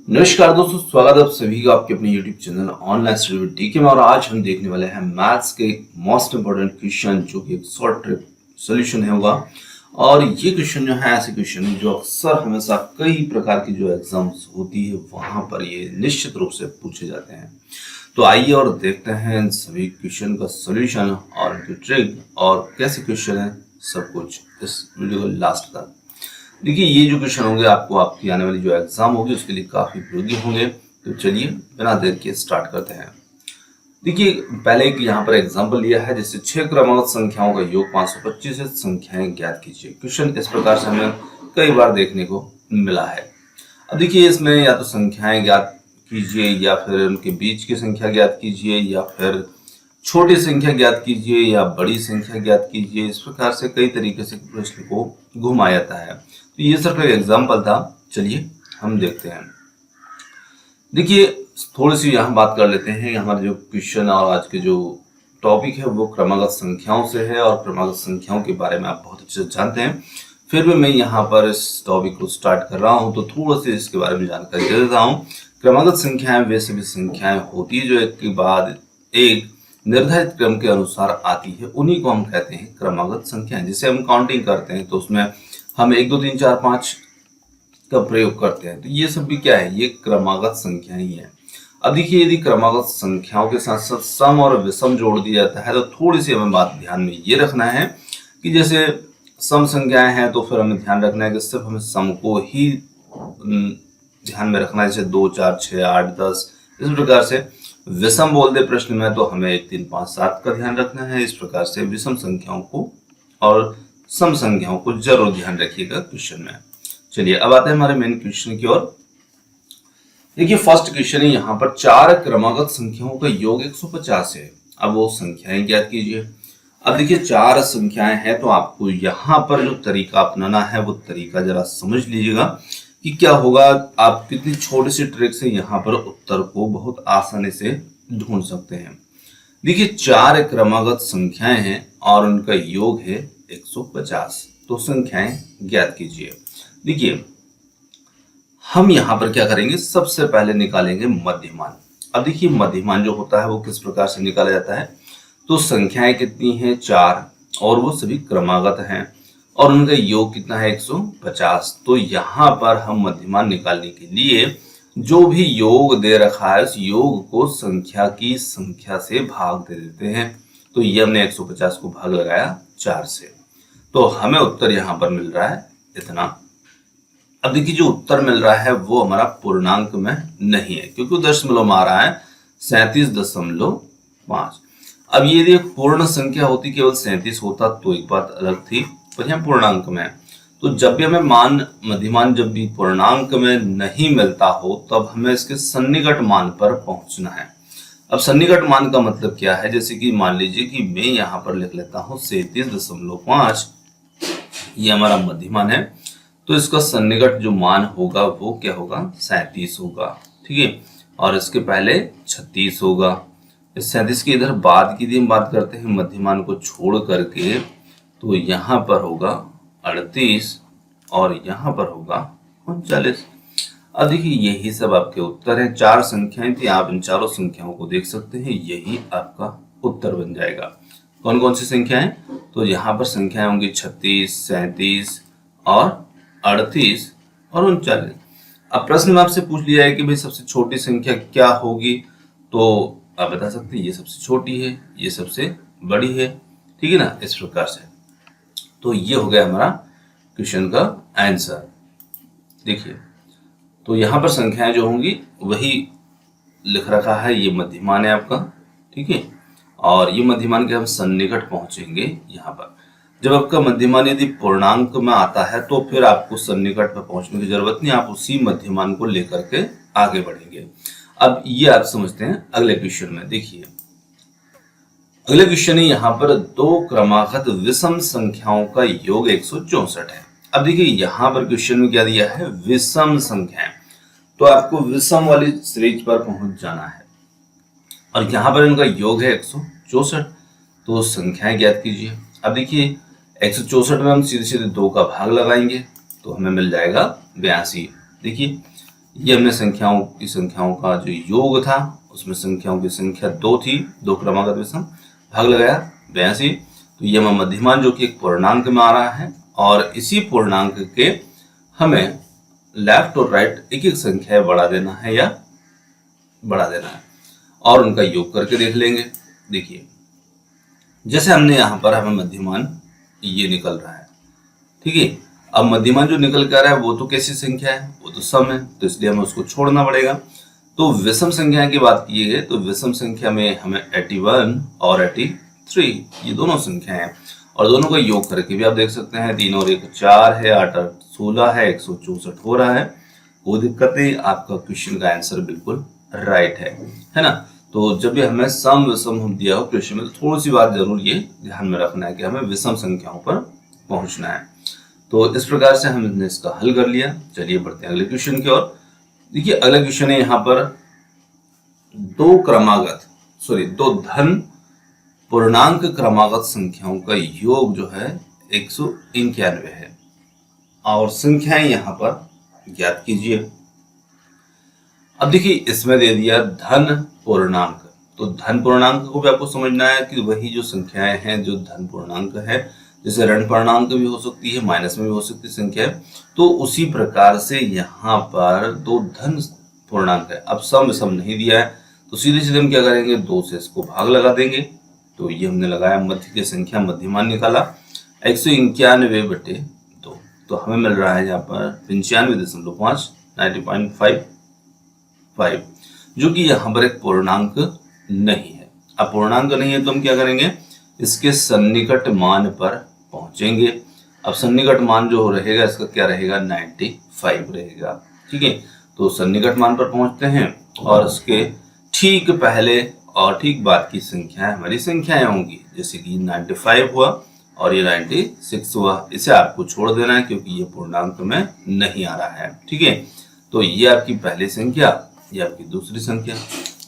नमस्कार दोस्तों, स्वागत है आप सभी का आपके अपने YouTube channel online study with DK में। और आज हम देखने वाले हैं मैथ्स के मोस्ट इंपोर्टेंट क्वेश्चन, जो कि एक शॉर्ट ट्रिक सॉल्यूशन है होगा। और ये क्वेश्चन जो है ऐसे क्वेश्चन है जो अक्सर हमेशा कई प्रकार की जो एग्जाम्स होती है वहां पर ये निश्चित रूप से पूछे जाते हैं। तो आइए और देखते हैं इन सभी क्वेश्चन का सोल्यूशन और इनकी ट्रिक और कैसे क्वेश्चन है, सब कुछ इस वीडियो को लास्ट तक देखिए। ये जो क्वेश्चन होंगे आपको आपकी आने वाली जो एग्जाम होगी उसके लिए काफी उपयोगी होंगे। तो चलिए बिना देर के स्टार्ट करते हैं। देखिए, पहले एक यहाँ पर एग्जांपल लिया है, जैसे 6 क्रमागत संख्याओं का योग 525 है, संख्याएं ज्ञात कीजिए। क्वेश्चन इस प्रकार से हमें कई बार देखने को मिला है। अब देखिए, इसमें या तो संख्याएं ज्ञात कीजिए या फिर उनके बीच की संख्या ज्ञात कीजिए या फिर छोटी संख्या ज्ञात कीजिए या बड़ी संख्या ज्ञात कीजिए। इस प्रकार से कई तरीके से प्रश्न को घुमाया जाता है। तो ये सिर्फ एक एग्जाम्पल था, चलिए हम देखते हैं। देखिए, थोड़ी सी यहाँ बात कर लेते हैं। हमारे जो क्वेश्चन और आज के जो टॉपिक है वो क्रमागत संख्याओं से है, और क्रमागत संख्याओं के बारे में आप बहुत अच्छे से जानते हैं। फिर भी मैं यहाँ पर इस टॉपिक को स्टार्ट कर रहा हूँ तो थोड़ा सी इसके बारे में जानकारी दे देता हूँ। क्रमागत संख्याएं वे सभी संख्याएं होती है जो एक के बाद एक निर्धारित क्रम के अनुसार आती है, उन्हीं को हम कहते हैं क्रमागत संख्याएं। जैसे हम काउंटिंग करते हैं तो उसमें हम 1 2 3 4 5 का प्रयोग करते हैं, तो ये सब भी क्या है, ये क्रमागत संख्याएं ही है। अब देखिए, यदि क्रमागत संख्याओं के साथ साथ सम और विषम जोड़ दिया जाता है तो थोड़ी सी हमें बात ध्यान में ये रखना है कि जैसे सम संख्याएं हैं तो फिर हमें ध्यान रखना है कि सिर्फ हमें सम को ही ध्यान में रखना है, जैसे 2 4 6 8 10। इस प्रकार से विषम बोल दे प्रश्न में तो हमें 1 3 5 7 का ध्यान रखना है। इस प्रकार से विषम संख्याओं को और सम संख्याओं को जरूर ध्यान रखिएगा क्वेश्चन में। चलिए अब आते हैं हमारे मेन क्वेश्चन की ओर। देखिए, फर्स्ट क्वेश्चन है यहाँ पर 4 क्रमागत संख्याओं का योग 150 है। अब वो संख्याएं ज्ञात कीजिए। अब देखिए, 4 संख्याएं हैं तो आपको यहाँ पर जो तरीका अपनाना है वो तरीका जरा समझ लीजिएगा कि क्या होगा। आप कितनी छोटी सी ट्रिक से यहाँ पर उत्तर को बहुत आसानी से ढूंढ सकते हैं। देखिए, 4 क्रमागत संख्याएं हैं और उनका योग है 150, तो संख्याएं ज्ञात कीजिए। देखिए, हम यहाँ पर क्या करेंगे, सबसे पहले निकालेंगे मध्यमान। अब देखिए, मध्यमान जो होता है वो किस प्रकार से निकाला जाता है, तो संख्याएं कितनी हैं 4 और वो सभी क्रमागत हैं और उनका योग कितना है 150। तो यहाँ पर हम मध्यमान निकालने के लिए जो भी योग दे रखा है उस योग को संख्या की संख्या से भाग दे देते हैं। तो ये हमने 150 को भाग लगाया 4 से, तो हमें उत्तर यहाँ पर मिल रहा है इतना। अब देखिए, जो उत्तर मिल रहा है वो हमारा पूर्णांक में नहीं है क्योंकि दशमलव में आ रहा है 37.5। अब ये यदि एक पूर्ण संख्या होती, केवल 37 होता तो एक बात अलग थी, पर यहाँ पूर्णांक में है। तो जब भी हमें मध्यमान जब भी पूर्णांक में नहीं मिलता हो तब हमें इसके सन्निकट मान पर पहुंचना है। अब सन्निकट मान का मतलब क्या है, जैसे कि मान लीजिए कि मैं यहाँ पर लिख लेता हूँ 37.5, ये हमारा मध्यमान है, तो इसका सन्निकट जो मान होगा वो क्या होगा, 37 होगा। ठीक है, और इसके पहले 36 होगा। इस 37 के इधर बाद की हम बात करते हैं मध्यमान को छोड़ करके, तो यहाँ पर होगा 38 और यहाँ पर होगा 39। अब देखिए, यही सब आपके उत्तर हैं। 4 संख्याएं थी, आप इन चारों संख्याओं को देख सकते हैं, यही आपका उत्तर बन जाएगा। कौन कौन सी संख्याएं, तो यहाँ पर संख्याएं होंगी 36, 37 और 38 और 39। अब प्रश्न में आपसे पूछ लिया है कि भाई सबसे छोटी संख्या क्या होगी, तो आप बता सकते हैं ये सबसे छोटी है, ये सबसे बड़ी है। ठीक है ना, इस प्रकार से। तो ये हो गया हमारा क्वेश्चन का आंसर। देखिए, तो यहाँ पर संख्याएं जो होंगी वही लिख रखा है, ये मध्यमान है आपका। ठीक है, और ये मध्यमान के हम सन्निकट पहुंचेंगे यहाँ पर। जब आपका मध्यमान यदि पूर्णांक में आता है तो फिर आपको सन्निकट पर पहुंचने की जरूरत नहीं, आप उसी मध्यमान को लेकर के आगे बढ़ेंगे। अब ये आप समझते हैं अगले क्वेश्चन में। देखिए, अगले क्वेश्चन है यहाँ पर 2 क्रमागत विषम संख्याओं का योग 164 है। अब देखिए, यहाँ पर क्वेश्चन में क्या दिया है, विषम संख्याएं, तो आपको विषम वाली सीरीज पर पहुंच जाना है और यहाँ पर इनका योग है 164, तो संख्याएं ज्ञात कीजिए। अब देखिए, 164 में हम सीधे सीधे 2 का भाग लगाएंगे तो हमें मिल जाएगा 82। देखिए, ये हमने संख्याओं का जो योग था उसमें संख्याओं की संख्या 2 थी, 2 क्रमागत विषम, भाग लगाया 82। तो ये हमारा मध्यमान जो कि एक पूर्णांक में आ रहा है और इसी पूर्णांक के हमें लेफ्ट और राइट एक एक संख्या बढ़ा देना है और उनका योग करके देख लेंगे। देखिए जैसे हमने यहाँ पर हमें मध्यमान ये निकल रहा है, ठीक है। अब मध्यमान जो निकल कर रहा है वो तो कैसी संख्या है, वो तो सम है, तो इसलिए हमें उसको छोड़ना पड़ेगा। तो विषम संख्या की बात की है तो विषम संख्या में हमें 81 और 83 ये दोनों संख्याएं हैं और दोनों का योग करके भी आप देख सकते हैं 3 और 1 4 है, 8 और 16 है, 164 हो रहा है। कोई दिक्कत नहीं, आपका क्वेश्चन का आंसर बिल्कुल राइट है ना। तो जब भी हमें सम विषम हम दिया हो क्वेश्चन में तो थोड़ी सी बात जरूर ये ध्यान में रखना है कि हमें विषम संख्याओं पर पहुंचना है। तो इस प्रकार से हमने इसका हल कर लिया। चलिए बढ़ते हैं अगले क्वेश्चन की ओर। देखिए अगला क्वेश्चन है यहाँ पर दो धन पूर्णांक क्रमागत संख्याओं का योग जो है 191 है और संख्याएं यहाँ पर ज्ञात कीजिए। अब देखिए इसमें दे दिया धन पूर्णांक, तो धन पूर्णांक को भी आपको समझना है कि वही जो संख्याएं हैं जो धन पूर्णांक है, जैसे ऋण पूर्णांक भी हो सकती है, माइनस में भी हो सकती है संख्या, तो उसी प्रकार से यहाँ पर दो धन पूर्णांक है। अब सम नहीं दिया है तो सीधे सीधे हम क्या करेंगे, 2 से इसको भाग लगा देंगे। तो ये हमने लगाया, मध्य की संख्या मध्यमान निकाला 191/2, तो हमें मिल रहा है यहाँ पर 95.5 90.55, जो कि यहाँ पर एक पूर्णांक नहीं है। अब पूर्णांक नहीं है तो हम क्या करेंगे, इसके सन्निकट मान पर पहुंचेंगे। अब सन्निकट मान जो रहेगा इसका क्या रहेगा, 95 रहेगा, ठीक है। तो सन्निकट मान पर पहुंचते हैं और उसके ठीक पहले और ठीक बाद की संख्याएं हमारी संख्याएं होंगी, जैसे कि 95 हुआ और ये 96 हुआ। इसे आपको छोड़ देना है क्योंकि ये पूर्णांक में नहीं आ रहा है, ठीक है। तो ये आपकी पहली संख्या, ये आपकी दूसरी संख्या,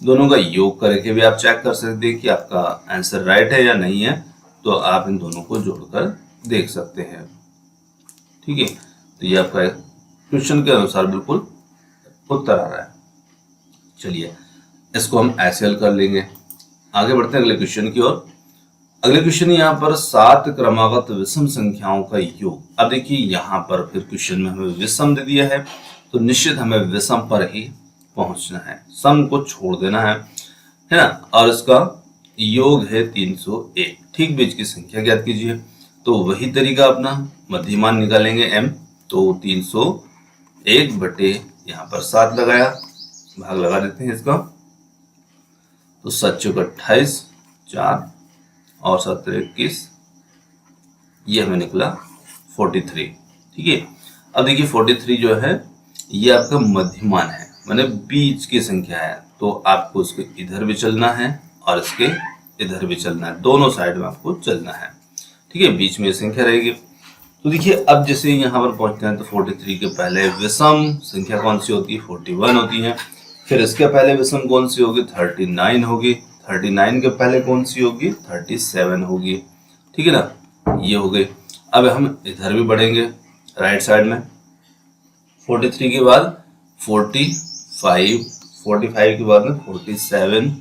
दोनों का योग करके भी आप चेक कर सकते हैं कि आपका आंसर राइट है या नहीं है। तो आप इन दोनों को जोड़कर देख सकते हैं, ठीक है। तो ये आपका क्वेश्चन के अनुसार बिल्कुल उत्तर आ रहा है। चलिए इसको हम ऐसे हल कर लेंगे। आगे बढ़ते हैं अगले क्वेश्चन की ओर। अगले क्वेश्चन यहाँ पर 7 क्रमागत विषम संख्याओं का योग। अब देखिए यहाँ पर फिर क्वेश्चन में हमें विषम दे दिया है तो निश्चित हमें विषम पर ही पहुंचना है, सम को छोड़ देना है ना। और इसका योग है 301, ठीक बीच की संख्या ज्ञात कीजिए। तो वही तरीका अपना, मध्यमान निकालेंगे m, तो 301 यहाँ पर 7 लगाया, भाग लगा देते हैं इसका, तो 7 × 28 4 और 7 × 21, ये हमें निकला 43, ठीक है। अब देखिए 43 जो है ये आपका मध्यमान है, माने बीच की संख्या है, तो आपको इसके इधर भी चलना है और इसके इधर भी चलना है, दोनों साइड में आपको चलना है, ठीक है। बीच में संख्या रहेगी। तो देखिए अब जैसे यहाँ पर पहुंचते हैं तो 43 के पहले विषम संख्या कौन सी होती है, 41 होती है। फिर इसके पहले विषम कौन सी होगी, 39 होगी। 39 के पहले कौन सी होगी, 37 होगी, ठीक है ना, ये हो गई। अब हम इधर भी बढ़ेंगे राइट साइड में, 43 के बाद 45, 45 के बाद में 47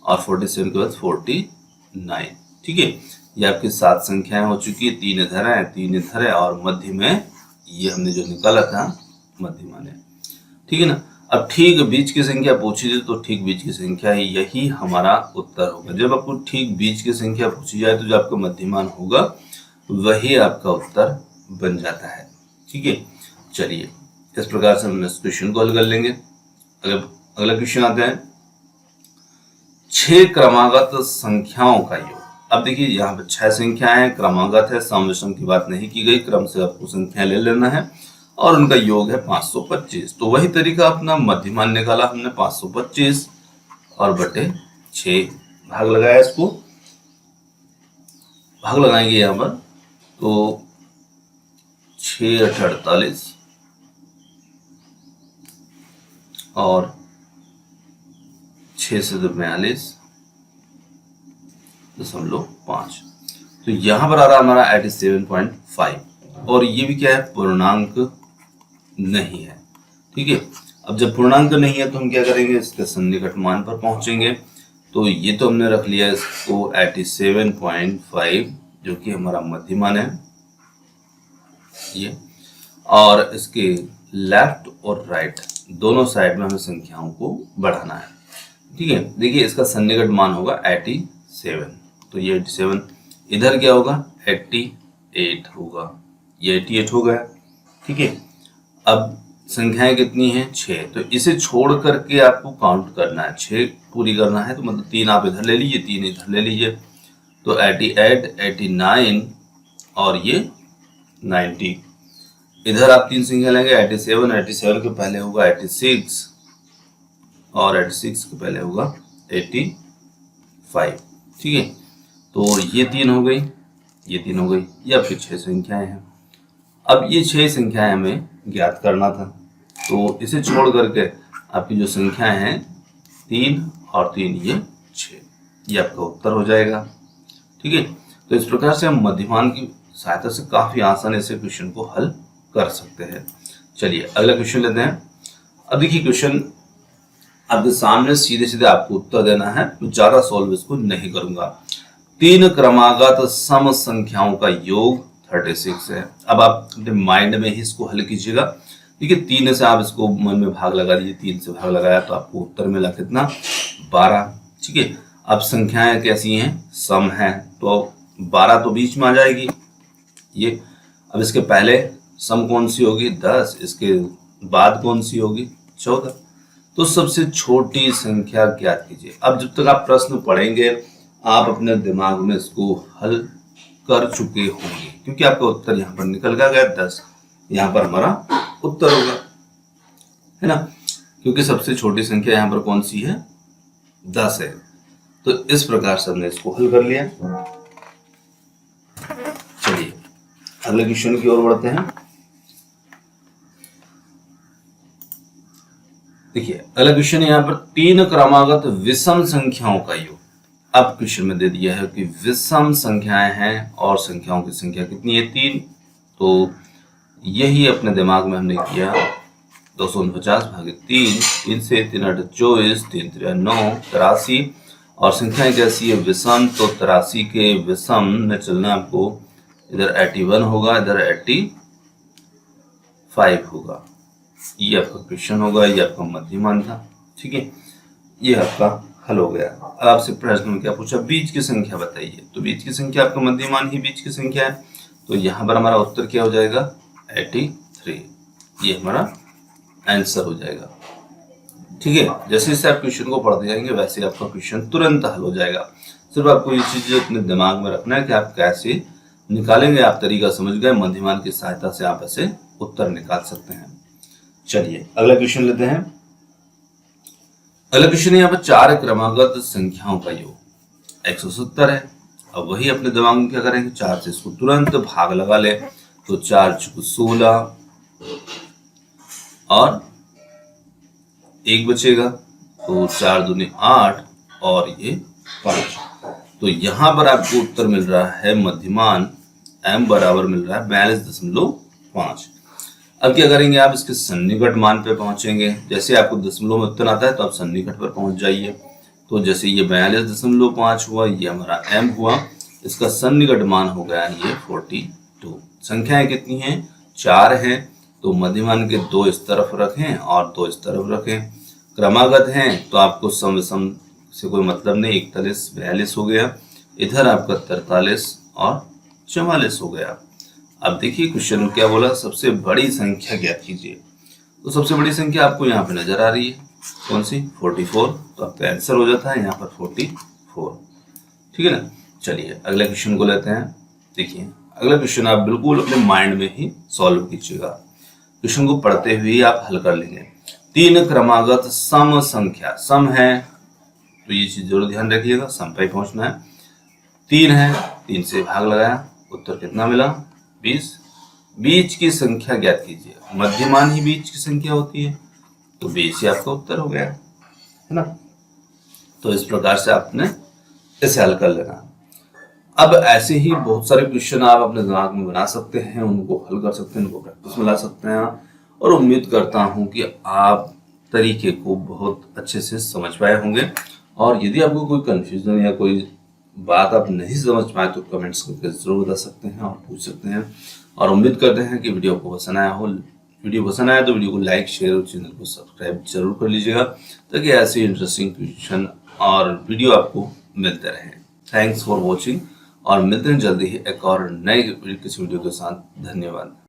और 47 के बाद 49, ठीक है। ये आपकी 7 संख्याएं हो चुकी है, 3 इधर है, 3 इधर है और मध्य में ये हमने जो निकाला था मध्यमान है, ठीक है ना। अब ठीक बीच की संख्या पूछी जाए तो ठीक बीच की संख्या ही यही हमारा उत्तर होगा। जब आपको ठीक बीच की संख्या पूछी जाए तो जो आपका मध्यमान होगा वही आपका उत्तर बन जाता है, ठीक है। चलिए इस प्रकार से हम इस क्वेश्चन को हल कर लेंगे। अगला क्वेश्चन आता है 6 क्रमागत संख्याओं का योग। अब देखिए यहाँ पर 6 संख्याएं हैं, क्रमागत है, सम विषम की बात नहीं की गई, क्रम से आपको संख्या ले लेना है और उनका योग है 525। तो वही तरीका अपना, मध्यमान निकाला हमने 525 और बटे 6, भाग लगाया, इसको भाग लगाएंगे यहाँ पर, तो 6 × 8 = 48 और 6 से 2 42.5। तो यहां पर आ रहा हमारा 87.5 और ये भी क्या है, पूर्णांक नहीं है, ठीक है। अब जब पूर्णांक नहीं है तो हम क्या करेंगे, इसके सन्निकट मान पर पहुंचेंगे। तो ये तो हमने रख लिया इसको 87.5 जो कि हमारा मध्यमान है ये, और इसके लेफ्ट और राइट दोनों साइड में हमें संख्याओं को बढ़ाना है। ठीक है, देखिए इसका सन्निकट मान होगा 87, तो ये 87, इधर क्या होगा 88 होगा, ये 88 हो गया। ठीक है, अब संख्याएं कितनी हैं 6, तो इसे छोड़ करके आपको काउंट करना है, 6 पूरी करना है, तो मतलब 3 आप इधर ले लीजिए, 3 इधर ले लीजिए, तो 88, 89 और ये 90। इधर आप 3 संख्या लेंगे, 87, 87 के पहले होगा 86 और 86 के पहले होगा 85। ठीक है, तो ये 3 हो गई, ये 3 हो गई, ये आपकी 6 संख्याएं हैं। अब ये 6 संख्याएं हमें ज्ञात करना था, तो इसे छोड़ करके आपकी जो संख्याएं हैं 3 और 3 ये 6, ये आपका उत्तर हो जाएगा। ठीक है, तो इस प्रकार से हम मध्यमान की सहायता से काफी आसानी से क्वेश्चन को हल कर सकते हैं। चलिए अगला क्वेश्चन लेते हैं। अब देखिए क्वेश्चन आपके सामने सीधे सीधे आपको उत्तर देना है, तो ज्यादा सॉल्व इसको नहीं करूंगा। 3 क्रमागत सम संख्याओं का योग 36 है। अब आप अपने माइंड में ही इसको हल कीजिएगा। देखिए 3 से आप इसको मन में भाग लगा दीजिए, 3 से भाग लगाया तो आपको उत्तर मिला कितना 12। ठीक है, अब संख्याएं कैसी हैं, सम है, तो 12 तो बीच में आ जाएगी ये। अब इसके पहले सम कौन सी होगी 10, इसके बाद कौन सी होगी 14, तो सबसे छोटी संख्या ज्ञात कीजिए। अब जब तक आप प्रश्न पढ़ेंगे आप अपने दिमाग में इसको हल कर चुके होंगे, क्योंकि आपका उत्तर यहाँ पर निकल गया 10, यहाँ पर हमारा उत्तर होगा, है ना, क्योंकि सबसे छोटी संख्या यहाँ पर कौन सी है 10 है। तो इस प्रकार से हमने इसको हल कर लिया। चलिए अगले क्वेश्चन की ओर बढ़ते हैं। देखिए अगला क्वेश्चन यहाँ पर 3 क्रमागत विषम संख्याओं का योग। अब क्वेश्चन में दे दिया है कि विषम संख्याएं हैं और संख्याओं की संख्या कितनी है 3, तो यही अपने दिमाग में हमने किया 249 भागे 3, 3 से 3 8 24, 3 3 9 83, और संख्याएं कैसी है विषम, तो 83 के विषम में चलना आपको, इधर 81 होगा, इधर 85 होगा। ये आपका क्वेश्चन होगा, ये आपका मध्यमान था। ठीक है, ये आपका हल हो गया। अब आपसे प्रश्न में क्या पूछा, बीच की संख्या बताइए, तो बीच की संख्या आपका मध्यमान ही बीच की संख्या है, तो यहाँ पर हमारा उत्तर क्या हो जाएगा 83, ये हमारा आंसर हो जाएगा। ठीक है, जैसे जैसे आप क्वेश्चन को पढ़ते जाएंगे वैसे आपका क्वेश्चन तुरंत हल हो जाएगा। सिर्फ आपको ये चीज अपने दिमाग में रखना है कि आप कैसे निकालेंगे। आप तरीका समझ गए, मध्यमान की सहायता से आप ऐसे उत्तर निकाल सकते हैं। चलिए अगला क्वेश्चन लेते हैं। अगला क्वेश्चन यहाँ पर 4 क्रमागत संख्याओं का योग 170 है। अब वही अपने दिमाग में क्या करेंगे, 4 से इसको तुरंत भाग लगा ले, तो 4 चुक 16 और 1 बचेगा, तो 4 दूनी 8 और ये 5। तो यहाँ पर आपको उत्तर मिल रहा है मध्यमान m बराबर मिल रहा है 42.5। अब क्या करेंगे, आप इसके सन्निकट मान पे पहुंचेंगे। जैसे आपको दशमलव में उत्तर आता है तो आप सन्निकट पर पहुंच जाइए। तो जैसे ये 42.5 हुआ, ये हमारा m हुआ, इसका सन्निकट मान हो गया ये 42। संख्याएं कितनी हैं 4 हैं, तो मध्यमान के 2 इस तरफ रखें और 2 इस तरफ रखें। क्रमागत हैं तो आपको सम सम से कोई मतलब नहीं, 41 42 हो गया, इधर आपका 43 और 44 हो गया। अब देखिए क्वेश्चन क्या बोला, सबसे बड़ी संख्या ज्ञात कीजिए। तो सबसे बड़ी संख्या आपको यहाँ पे नजर आ रही है, कौन सी 44, तो आपका आंसर हो जाता है यहाँ पर 44। ठीक है ना। चलिए अगले क्वेश्चन को लेते हैं। देखिए अगला क्वेश्चन आप बिल्कुल अपने माइंड में ही सॉल्व कीजिएगा, क्वेश्चन को पढ़ते हुए आप हल कर लेंगे। 3 क्रमागत सम संख्या, सम है तो ये चीज जरूर ध्यान रखिएगा, सम पे पहुंचना है। 3 है, 3 से भाग लगाया, उत्तर कितना मिला 20। बीच की संख्या ज्ञात कीजिए, मध्यमान ही बीच की संख्या होती है, तो 20 ही आपका उत्तर हो गया, है ना। तो इस प्रकार से आपने इसे हल कर लेना। अब ऐसे ही बहुत सारे क्वेश्चन आप अपने दिमाग में बना सकते हैं, उनको हल कर सकते हैं, उनको प्रैक्टिस में ला सकते हैं, और उम्मीद करता हूं कि आप तरीके को बहुत अच्छे से समझ पाए होंगे। और यदि आपको कोई कंफ्यूजन या कोई बात आप नहीं समझ पाए तो कमेंट्स करके जरूर बता सकते हैं और पूछ सकते हैं। और उम्मीद करते हैं कि वीडियो आपको पसंद आया हो। वीडियो पसंद आया तो वीडियो को लाइक, शेयर और चैनल को सब्सक्राइब जरूर कर लीजिएगा, ताकि ऐसे इंटरेस्टिंग क्वेश्चन और वीडियो आपको मिलते रहे। थैंक्स फॉर वॉचिंग और मिलते हैं जल्दी ही एक और नए किसी वीडियो के साथ। धन्यवाद।